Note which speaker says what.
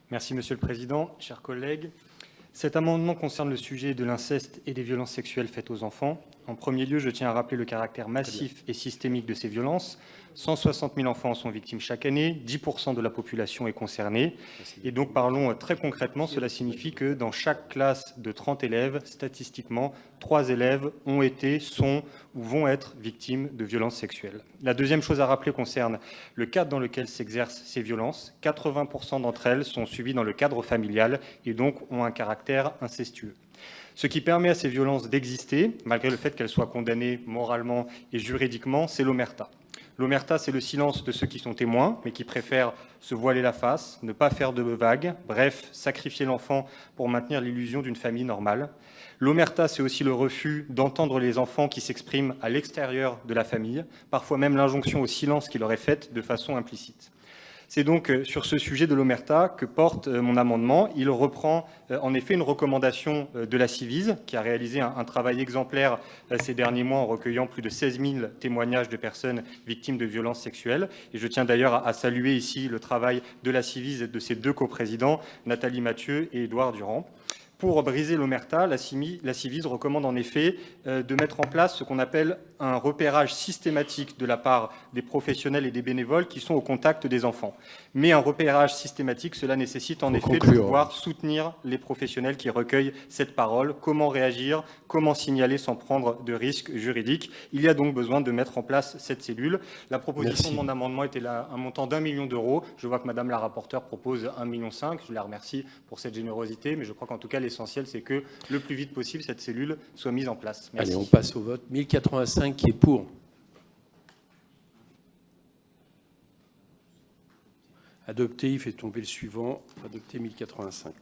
Speaker 1: Merci Monsieur le Président, chers collègues. Cet amendement concerne le sujet de l'inceste et des violences sexuelles faites aux enfants. En premier lieu, je tiens à rappeler le caractère massif et systémique de ces violences. 160 000 enfants en sont victimes chaque année, 10% de la population est concernée. Et donc, parlons très concrètement, cela signifie que dans chaque classe de 30 élèves, statistiquement, 3 élèves ont été, sont ou vont être victimes de violences sexuelles. La deuxième chose à rappeler concerne le cadre dans lequel s'exercent ces violences. 80% d'entre elles sont subies dans le cadre familial et donc ont un caractère incestueux. Ce qui permet à ces violences d'exister, malgré le fait qu'elles soient condamnées moralement et juridiquement, c'est l'omerta. L'omerta, c'est le silence de ceux qui sont témoins, mais qui préfèrent se voiler la face, ne pas faire de vagues, bref, sacrifier l'enfant pour maintenir l'illusion d'une famille normale. L'omerta, c'est aussi le refus d'entendre les enfants qui s'expriment à l'extérieur de la famille, parfois même l'injonction au silence qui leur est faite de façon implicite. C'est donc sur ce sujet de l'omerta que porte mon amendement. Il reprend en effet une recommandation de la Civise, qui a réalisé un travail exemplaire ces derniers mois en recueillant plus de 16 000 témoignages de personnes victimes de violences sexuelles. Et je tiens d'ailleurs à saluer ici le travail de la Civise et de ses deux coprésidents, Nathalie Mathieu et Édouard Durand. Pour briser l'omerta, la Civise recommande en effet de mettre en place ce qu'on appelle un repérage systématique de la part des professionnels et des bénévoles qui sont au contact des enfants. Mais un repérage systématique, cela nécessite en effet de pouvoir soutenir les professionnels qui recueillent cette parole. Comment réagir, comment signaler sans prendre de risques juridiques. Il y a donc besoin de mettre en place cette cellule. La proposition de mon amendement était là, un montant d'1 million d'euros. Je vois que Madame la rapporteure propose 1,5 million. Je la remercie pour cette générosité, mais je crois qu'en tout cas, l'essentiel, c'est que le plus vite possible, cette cellule soit mise en place. Merci.
Speaker 2: Allez, on passe au vote. 1085 qui est pour. Adopté, il fait tomber le suivant. Adopté 1085.